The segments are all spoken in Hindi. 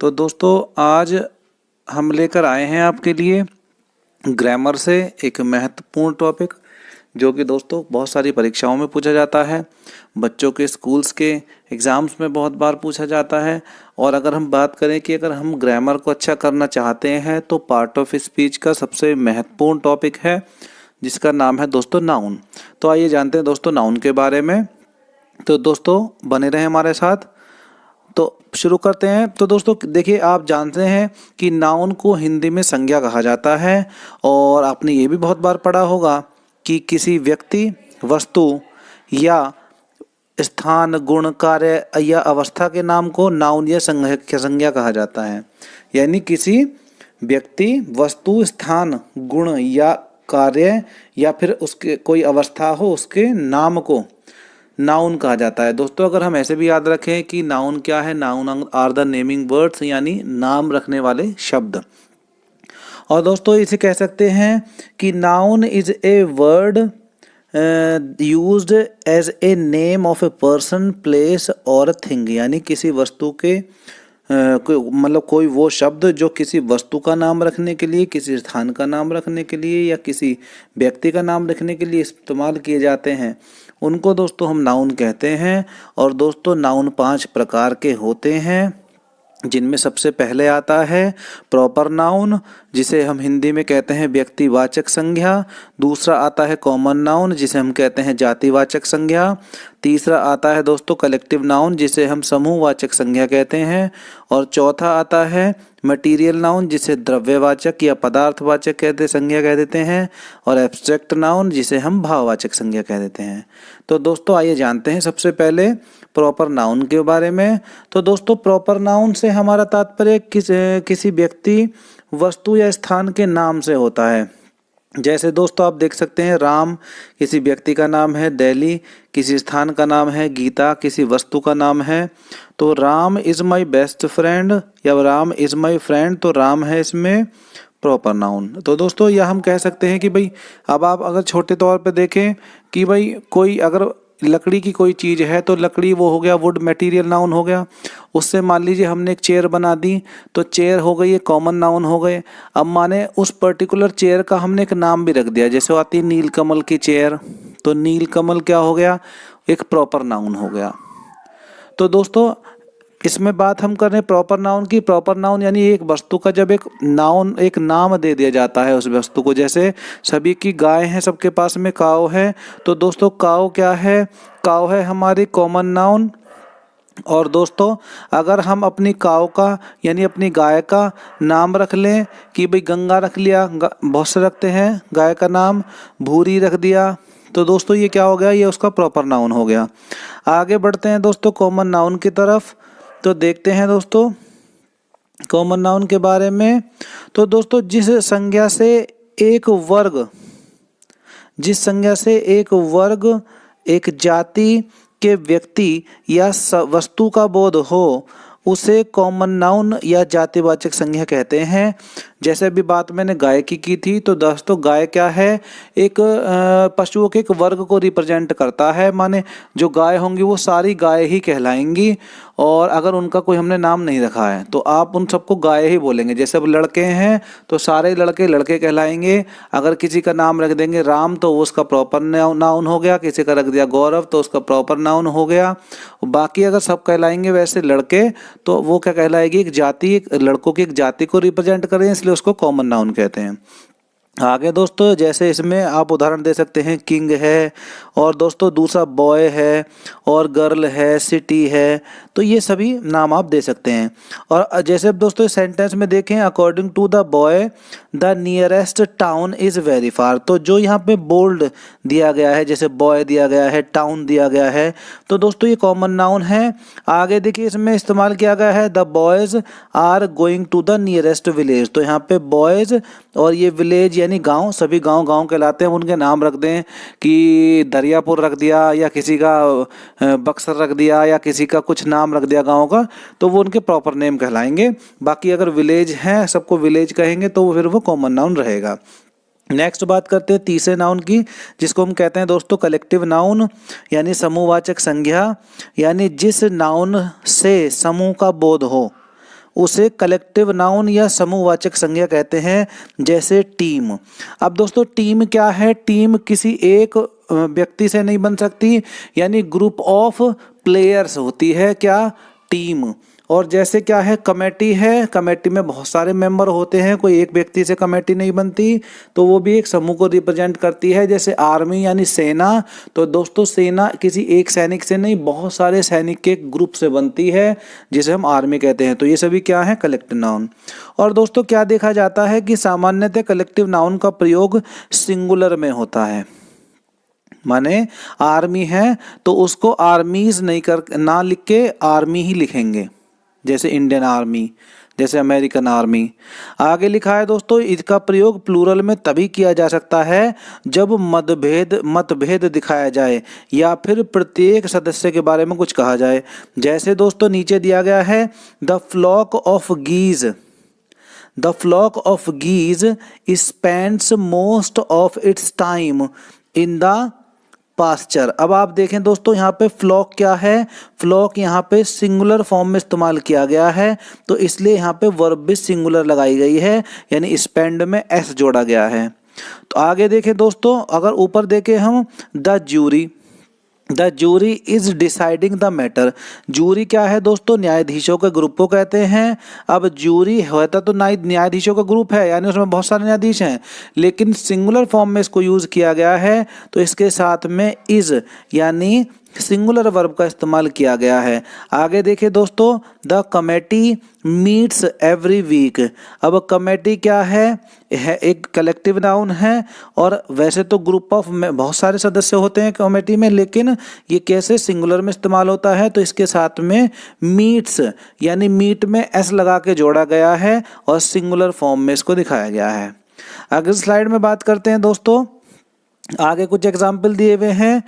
तो दोस्तों आज हम लेकर आए हैं आपके लिए ग्रामर से एक महत्वपूर्ण टॉपिक, जो कि दोस्तों बहुत सारी परीक्षाओं में पूछा जाता है, बच्चों के स्कूल्स के एग्ज़ाम्स में बहुत बार पूछा जाता है। और अगर हम बात करें कि अगर हम ग्रामर को अच्छा करना चाहते हैं तो पार्ट ऑफ स्पीच का सबसे महत्वपूर्ण टॉपिक है जिसका नाम है दोस्तों नाउन। तो आइए जानते हैं दोस्तों नाउन के बारे में। तो दोस्तों बने रहें हमारे साथ। तो शुरू करते हैं। तो दोस्तों देखिए, आप जानते हैं कि नाउन को हिंदी में संज्ञा कहा जाता है, और आपने ये भी बहुत बार पढ़ा होगा कि किसी व्यक्ति, वस्तु या स्थान, गुण, कार्य या अवस्था के नाम को नाउन या संज्ञा कहा जाता है। यानी किसी व्यक्ति, वस्तु, स्थान, गुण या कार्य या फिर उसके कोई अवस्था हो, उसके नाम को नाउन कहा जाता है। दोस्तों अगर हम ऐसे भी याद रखें कि नाउन क्या है, noun are the naming words, यानी नाम रखने वाले शब्द। और दोस्तों इसे कह सकते हैं कि noun is a word used as a name of a person, place और थिंग। यानी किसी वस्तु के मतलब कोई वो शब्द जो किसी वस्तु का नाम रखने के लिए, किसी स्थान का नाम रखने के लिए या किसी व्यक्ति का नाम रखने के लिए इस्तेमाल किए जाते हैं, उनको दोस्तों हम नाउन कहते हैं। और दोस्तों नाउन 5 प्रकार के होते हैं, जिनमें सबसे पहले आता है प्रॉपर नाउन, जिसे हम हिंदी में कहते हैं व्यक्तिवाचक संज्ञा। दूसरा आता है कॉमन नाउन, जिसे हम कहते हैं जातिवाचक संज्ञा। तीसरा आता है दोस्तों कलेक्टिव नाउन, जिसे हम समूहवाचक संज्ञा कहते हैं। और चौथा आता है मटीरियल नाउन, जिसे द्रव्यवाचक या पदार्थवाचक संज्ञा कह देते हैं। और एब्स्ट्रैक्ट नाउन, जिसे हम भाववाचक संज्ञा कह देते हैं। तो दोस्तों आइए जानते हैं सबसे पहले प्रॉपर नाउन के बारे में। तो दोस्तों प्रॉपर नाउन से हमारा तात्पर्य किसी व्यक्ति, वस्तु या स्थान के नाम से होता है। जैसे दोस्तों आप देख सकते हैं, राम किसी व्यक्ति का नाम है, दिल्ली किसी स्थान का नाम है, गीता किसी वस्तु का नाम है। तो Ram is my best friend या राम इज़ माई फ्रेंड, तो राम है इसमें प्रॉपर नाउन। तो दोस्तों यह हम कह सकते हैं कि भाई, अब आप अगर छोटे तौर पे देखें कि भाई कोई अगर लकड़ी की कोई चीज़ है तो लकड़ी वो हो गया, वुड मटेरियल नाउन हो गया। उससे मान लीजिए हमने एक चेयर बना दी तो चेयर हो गई, ये कॉमन नाउन हो गए। अब माने उस पर्टिकुलर चेयर का हमने एक नाम भी रख दिया, जैसे आती है नीलकमल की चेयर, तो नीलकमल क्या हो गया, एक प्रॉपर नाउन हो गया। तो दोस्तों इसमें बात हम कर रहे हैं प्रॉपर नाउन की। प्रॉपर नाउन यानी एक वस्तु का जब एक नाउन, एक नाम दे दिया जाता है उस वस्तु को। जैसे सभी की गाय हैं, सबके पास में काऊ है, तो दोस्तों काऊ क्या है, काऊ है हमारी कॉमन नाउन। और दोस्तों अगर हम अपनी काऊ का यानी अपनी गाय का नाम रख लें कि भाई गंगा रख लिया, बहुत से रखते हैं गाय का नाम, भूरी रख दिया, तो दोस्तों ये क्या हो गया, ये उसका प्रॉपर नाउन हो गया। आगे बढ़ते हैं दोस्तों कॉमन नाउन की तरफ। तो देखते हैं दोस्तों कॉमन नाउन के बारे में। तो दोस्तों जिस संज्ञा से एक वर्ग, एक जाति के व्यक्ति या वस्तु का बोध हो, उसे कॉमन नाउन या जातिवाचक संज्ञा कहते हैं। जैसे अभी बात मैंने गाय की थी, तो दोस्तों गाय क्या है, एक पशुओं के एक वर्ग को रिप्रेजेंट करता है। माने जो गाय होंगी वो सारी गाय ही कहलाएंगी, और अगर उनका कोई हमने नाम नहीं रखा है तो आप उन सबको गाय ही बोलेंगे। जैसे अब लड़के हैं तो सारे लड़के लड़के कहलाएंगे। अगर किसी का नाम रख देंगे राम तो वो उसका प्रॉपर नाउन हो गया, किसी का रख दिया गौरव तो उसका प्रॉपर नाउन हो गया। बाकी अगर सब कहलाएंगे वैसे लड़के, तो वो क्या कहलाएगी, एक जाति, एक लड़कों की एक जाति को रिप्रेजेंट करें, इसलिए उसको कॉमन नाउन कहते हैं। आगे दोस्तों जैसे इसमें आप उदाहरण दे सकते हैं, किंग है, और दोस्तों दूसरा बॉय है, और गर्ल है, सिटी है, तो ये सभी नाम आप दे सकते हैं। और जैसे अब दोस्तों सेंटेंस में देखें, according to the boy the nearest town is very far, तो जो यहाँ पे बोल्ड दिया गया है, जैसे बॉय दिया गया है, टाउन दिया गया है, तो दोस्तों ये कॉमन नाउन है। आगे देखिए इसमें इस्तेमाल किया गया है, the boys are going to the nearest village, तो यहाँ पे बॉयज़ और ये विलेज यानी गांव, सभी गांव कहलाते हैं, उनके नाम रख दें कि दरियापुर रख दिया, या किसी का बक्सर रख दिया, या किसी का कुछ नाम रख दिया गांव का, तो वो उनके प्रॉपर नेम कहलाएंगे। बाकी अगर विलेज हैं, सबको विलेज कहेंगे, तो फिर वो कॉमन नाउन रहेगा। नेक्स्ट बात करते हैं तीसरे नाउन की, जिसको हम कहते हैं दोस्तों कलेक्टिव नाउन, यानी समूहवाचक संज्ञा। यानी जिस नाउन से समूह का बोध हो उसे कलेक्टिव नाउन या समूहवाचक संज्ञा कहते हैं, जैसे टीम। अब दोस्तों टीम क्या है? टीम किसी एक व्यक्ति से नहीं बन सकती, यानी ग्रुप ऑफ प्लेयर्स होती है क्या? टीम। और जैसे क्या है? कमेटी है, कमेटी में बहुत सारे मेंबर होते हैं, कोई एक व्यक्ति से कमेटी नहीं बनती, तो वो भी एक समूह को रिप्रेजेंट करती है। जैसे आर्मी यानी सेना, तो दोस्तों सेना किसी एक सैनिक से नहीं, बहुत सारे सैनिक के ग्रुप से बनती है, जिसे हम आर्मी कहते हैं। तो ये सभी क्या है? Collective noun. और दोस्तों क्या देखा जाता है कि सामान्यतः कलेक्टिव नाउन का प्रयोग सिंगुलर में होता है। माने आर्मी है तो उसको आर्मीज नहीं ना लिख के आर्मी ही लिखेंगे, जैसे इंडियन आर्मी, जैसे अमेरिकन आर्मी। आगे लिखा है दोस्तों, इसका प्रयोग प्लूरल में तभी किया जा सकता है जब मतभेद दिखाया जाए या फिर प्रत्येक सदस्य के बारे में कुछ कहा जाए। जैसे दोस्तों नीचे दिया गया है, the flock of geese, the flock of geese spends most of its time in the pasture. अब आप देखें दोस्तों, यहाँ पे फ्लॉक क्या है? फ्लॉक यहाँ पे सिंगुलर फॉर्म में इस्तेमाल किया गया है, तो इसलिए यहाँ पे वर्ब भी सिंगुलर लगाई गई है, यानी स्पेंड में एस जोड़ा गया है। तो आगे देखें दोस्तों, अगर ऊपर देखें हम, the jury is deciding the matter. Jury क्या है दोस्तों? न्यायाधीशों के ग्रुप को कहते हैं। अब जूरी होता तो न्यायाधीशों का ग्रुप है, यानी उसमें बहुत सारे न्यायाधीश हैं, लेकिन सिंगुलर फॉर्म में इसको यूज किया गया है, तो इसके साथ में इज यानी सिंगुलर वर्ब का इस्तेमाल किया गया है। आगे देखिए दोस्तों, the committee meets every week. अब कमेटी क्या है एक कलेक्टिव नाउन है, और वैसे तो ग्रुप ऑफ में बहुत सारे सदस्य होते हैं कमेटी में, लेकिन ये कैसे सिंगुलर में इस्तेमाल होता है, तो इसके साथ में मीट्स यानी मीट में एस लगा के जोड़ा गया है और सिंगुलर फॉर्म में इसको दिखाया गया है। अगली स्लाइड में बात करते हैं दोस्तों, आगे कुछ एग्जाम्पल दिए हुए हैं,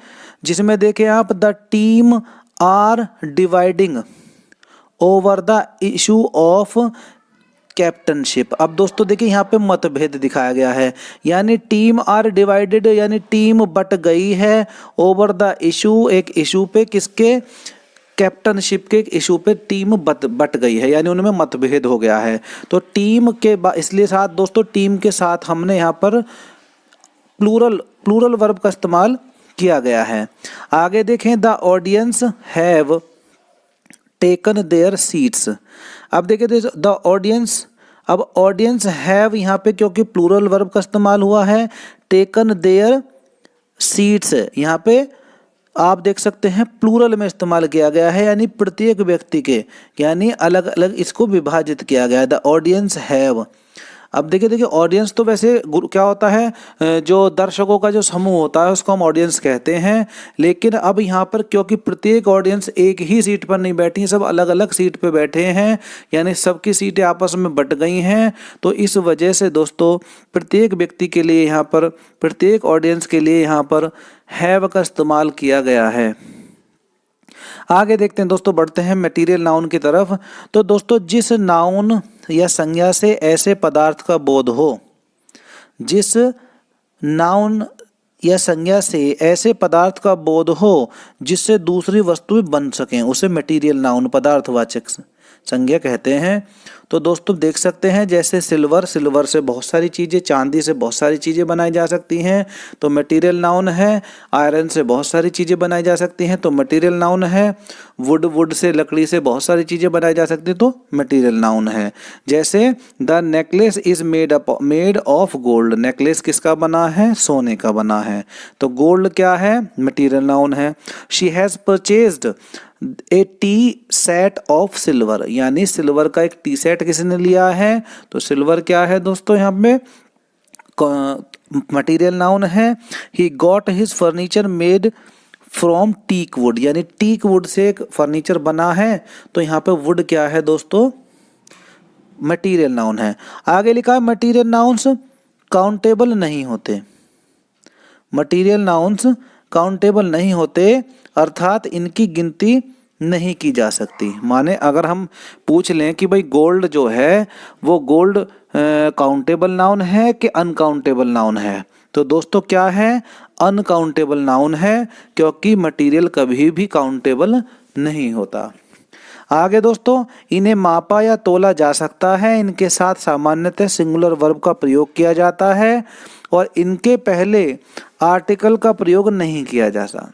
जिसमें देखें आप, the team are dividing over the issue of captainship. अब दोस्तों देखिए यहाँ पे मतभेद दिखाया गया है, यानी टीम आर डिवाइडेड यानी टीम बट गई है, ओवर द इशू एक इशू पे, किसके? कैप्टनशिप के इशू पे टीम बट गई है, यानी उनमें मतभेद हो गया है। तो टीम के इसलिए साथ दोस्तों टीम के साथ हमने यहाँ पर प्लूरल वर्ब का इस्तेमाल किया गया है। आगे देखें, the audience have taken there seats. अब देखिए द ऑडियंस, अब ऑडियंस हैव यहाँ पे क्योंकि प्लूरल वर्ब का इस्तेमाल हुआ है, टेकन देयर सीट्स यहाँ पे आप देख सकते हैं प्लूरल में इस्तेमाल किया गया है, यानी प्रत्येक व्यक्ति के, यानी अलग अलग इसको विभाजित किया गया है। The audience have. अब देखिए ऑडियंस तो वैसे क्या होता है, जो दर्शकों का जो समूह होता है उसको हम ऑडियंस कहते हैं, लेकिन अब यहाँ पर क्योंकि प्रत्येक ऑडियंस एक ही सीट पर नहीं बैठी, सब अलग अलग सीट पर बैठे हैं, यानी सबकी सीटें आपस में बट गई हैं, तो इस वजह से दोस्तों प्रत्येक व्यक्ति के लिए यहाँ पर, प्रत्येक ऑडियंस के लिए यहाँ पर हैव का इस्तेमाल किया गया है। आगे देखते हैं दोस्तों, बढ़ते हैं मटेरियल नाउन की तरफ। तो दोस्तों जिस नाउन या संज्ञा से ऐसे पदार्थ का बोध हो, जिस नाउन या संज्ञा से ऐसे पदार्थ का बोध हो जिससे दूसरी वस्तुएं बन सकें, उसे मटेरियल नाउन पदार्थवाचक संज्ञा कहते हैं। तो दोस्तों देख सकते हैं जैसे सिल्वर, सिल्वर से बहुत सारी चीज़ें, चांदी से बहुत सारी चीज़ें बनाई जा सकती हैं, तो मटेरियल नाउन है। आयरन से बहुत सारी चीज़ें बनाई जा सकती हैं, तो मटेरियल नाउन है। वुड, वुड से, लकड़ी से बहुत सारी चीज़ें बनाई जा सकती हैं, तो मटेरियल नाउन है। जैसे the necklace is made of gold. Necklace किसका बना है? सोने का बना है, तो गोल्ड क्या है? मटेरियल नाउन है। She has purchased A T set of silver, यानी सिल्वर का एक टी सेट किसने लिया है, तो सिल्वर क्या है दोस्तों यहाँ पे? मटेरियल नाउन है। He got his furniture made from teak wood, यानी टीक वुड से एक फर्नीचर बना है, तो यहाँ पे वुड क्या है दोस्तों? मटेरियल नाउन है। आगे लिखा है मटेरियल नाउन्स काउंटेबल नहीं होते। मटेरियल नाउन्स काउंटेबल नहीं होते, अर्थात इनकी गिनती नहीं की जा सकती। माने अगर हम पूछ लें कि भाई गोल्ड जो है वो गोल्ड काउंटेबल नाउन है कि अनकाउंटेबल नाउन है, तो दोस्तों क्या है? अनकाउंटेबल नाउन है, क्योंकि मटेरियल कभी भी काउंटेबल नहीं होता। आगे दोस्तों, इन्हें मापा या तोला जा सकता है। इनके साथ सामान्यतः सिंगुलर वर्ब का प्रयोग किया जाता है और इनके पहले आर्टिकल का प्रयोग नहीं किया जाता।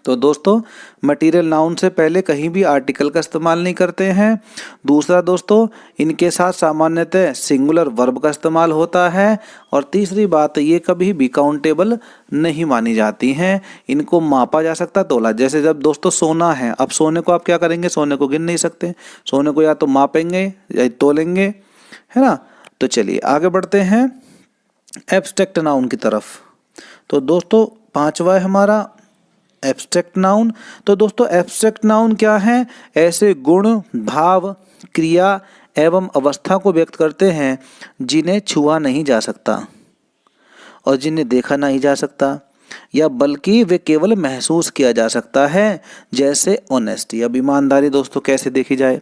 तो दोस्तों, मटेरियल नाउन से पहले कहीं भी आर्टिकल का इस्तेमाल नहीं करते हैं। दूसरा दोस्तों, इनके साथ सामान्यतः सिंगुलर वर्ब का इस्तेमाल होता है। और तीसरी बात, ये कभी भी काउंटेबल नहीं मानी जाती हैं। इनको मापा जा सकता, तोला। जैसे जब दोस्तों सोना है, अब सोने को आप क्या करेंगे, सोने को गिन नहीं सकते, सोने को या तो मापेंगे या तोलेंगे, है ना। तो चलिए आगे बढ़ते हैं एब्स्ट्रैक्ट नाउन की तरफ। तो दोस्तों, पांचवा है हमारा एब्स्ट्रैक्ट नाउन। तो दोस्तों, एब्स्ट्रैक्ट नाउन क्या है? ऐसे गुण, भाव, क्रिया एवं अवस्था को व्यक्त करते हैं जिन्हें छुआ नहीं जा सकता और जिन्हें देखा नहीं जा सकता, या बल्कि वे केवल महसूस किया जा सकता है। जैसे ऑनेस्टी। अब ईमानदारी दोस्तों कैसे देखी जाए?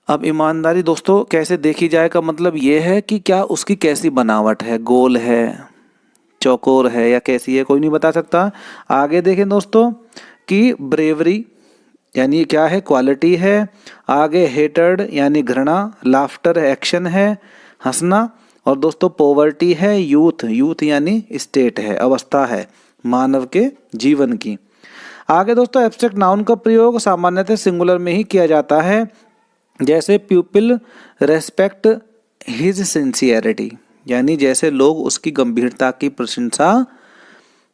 अब ईमानदारी दोस्तों कैसे देखी जाए का मतलब ये है कि क्या उसकी कैसी बनावट है, गोल है, चौकोर है, या कैसी है, कोई नहीं बता सकता। आगे देखें दोस्तों कि ब्रेवरी यानी क्या है, क्वालिटी है। आगे हेटर्ड यानी घृणा, लाफ्टर एक्शन है, हंसना। और दोस्तों पॉवर्टी है, यूथ यानी स्टेट है, अवस्था है मानव के जीवन की। आगे दोस्तों, एब्स्ट्रैक्ट नाउन का प्रयोग सामान्यतः सिंगुलर में ही किया जाता है। जैसे पीपल रेस्पेक्ट हिज सिंसियरिटी, यानी जैसे लोग उसकी गंभीरता की प्रशंसा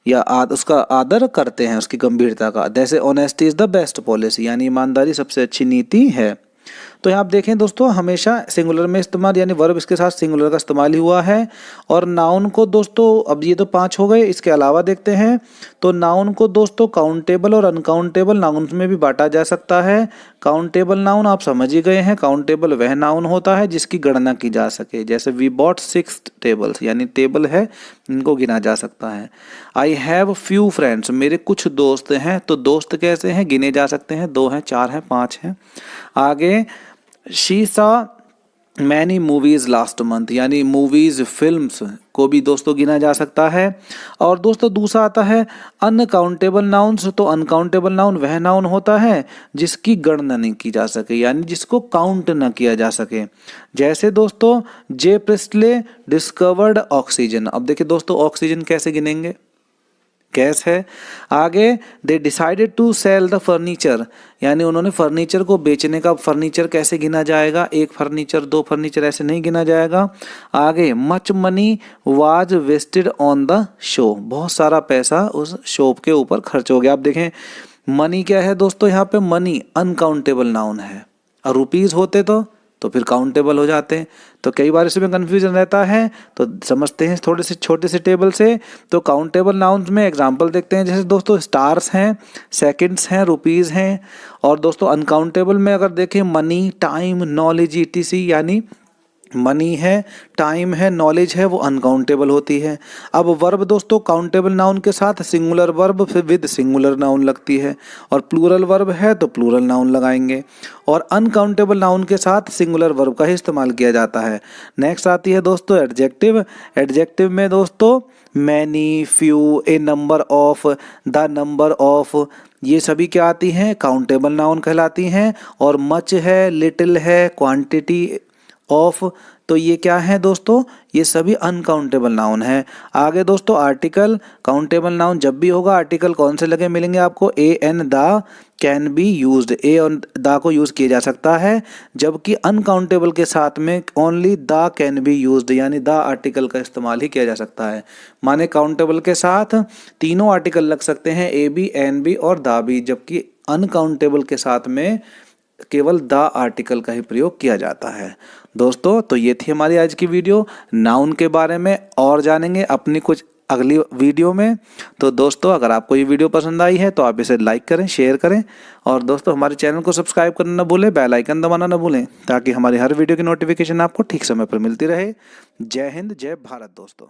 या उसका आदर करते हैं, उसकी गंभीरता का। जैसे honesty is the best policy, यानी ईमानदारी सबसे अच्छी नीति है। तो यहाँ आप देखें दोस्तों, हमेशा सिंगुलर में इस्तेमाल, यानी वर्ब इसके साथ सिंगुलर का इस्तेमाल ही हुआ है। और नाउन को दोस्तों, अब ये तो 5 हो गए, इसके अलावा देखते हैं तो नाउन को दोस्तों काउंटेबल और अनकाउंटेबल नाउन में भी बांटा जा सकता है। काउंटेबल नाउन आप समझ ही गए हैं, काउंटेबल वह नाउन होता है जिसकी गणना की जा सके। जैसे वी बॉट 6 टेबल्स, यानी टेबल है, इनको गिना जा सकता है। आई हैव फ्यू फ्रेंड्स, मेरे कुछ दोस्त हैं। तो दोस्त कैसे हैं, गिने जा सकते हैं, 2 हैं, 4 हैं, 5 हैं। आगे she saw many movies last month, यानी मूवीज फिल्म्स को भी दोस्तों गिना जा सकता है। और दोस्तों दूसरा आता है अनकाउंटेबल नाउन्स। तो अनकाउंटेबल नाउन वह नाउन होता है जिसकी गणना नहीं की जा सके, यानी जिसको काउंट न किया जा सके। जैसे दोस्तों जे प्रिस्टले डिस्कवर्ड ऑक्सीजन। अब देखिए दोस्तों, ऑक्सीजन कैसे गिनेंगे, गैस है। आगे they decided to sell the furniture, यानी उन्होंने फर्नीचर को बेचने का। फर्नीचर कैसे गिना जाएगा, 1 फर्नीचर 2 फर्नीचर ऐसे नहीं गिना जाएगा। आगे much money was wasted on the show, बहुत सारा पैसा उस शो के ऊपर खर्च हो गया। आप देखें मनी क्या है दोस्तों, यहाँ पे मनी अनकाउंटेबल नाउन है, और रुपीज होते तो फिर काउंटेबल हो जाते हैं। तो कई बार इसमें कन्फ्यूजन रहता है, तो समझते हैं थोड़े से छोटे से टेबल से। तो काउंटेबल नाउन्स में एग्जांपल देखते हैं, जैसे दोस्तों स्टार्स हैं, सेकंड्स हैं, रुपीज़ हैं। और दोस्तों अनकाउंटेबल में अगर देखें मनी, टाइम, नॉलेज, ईटीसी, यानी मनी है, टाइम है, नॉलेज है, वो अनकाउंटेबल होती है। अब वर्ब दोस्तों काउंटेबल नाउन के साथ सिंगुलर वर्ब फिर विद सिंगुलर नाउन लगती है, और प्लूरल वर्ब है तो प्लूरल नाउन लगाएंगे। और अनकाउंटेबल नाउन के साथ सिंगुलर वर्ब का ही इस्तेमाल किया जाता है। नेक्स्ट आती है दोस्तों एडजेक्टिव। एडजेक्टिव में दोस्तों many, few, A number of, the number of, ये सभी क्या आती हैं, काउंटेबल नाउन कहलाती हैं। और मच है, लिटिल है, क्वांटिटी ऑफ, तो ये क्या है दोस्तों, ये सभी अनकाउंटेबल नाउन है। आगे दोस्तों आर्टिकल। काउंटेबल नाउन जब भी होगा आर्टिकल कौन से लगे मिलेंगे आपको, a an, the, can be used, a और द को यूज किया जा सकता है। जबकि अनकाउंटेबल के साथ में only the can be used, यानी द आर्टिकल का इस्तेमाल ही किया जा सकता है। माने काउंटेबल के साथ तीनों आर्टिकल लग सकते हैं, ए बी, एन बी और द भी, जबकि अनकाउंटेबल के साथ में केवल द आर्टिकल का ही प्रयोग किया जाता है। दोस्तों तो ये थी हमारी आज की वीडियो नाउन के बारे में, और जानेंगे अपनी कुछ अगली वीडियो में। तो दोस्तों अगर आपको ये वीडियो पसंद आई है तो आप इसे लाइक करें, शेयर करें, और दोस्तों हमारे चैनल को सब्सक्राइब करना न भूलें, बेल आइकन दबाना न भूलें, ताकि हमारी हर वीडियो की नोटिफिकेशन आपको ठीक समय पर मिलती रहे। जय हिंद, जय भारत दोस्तों।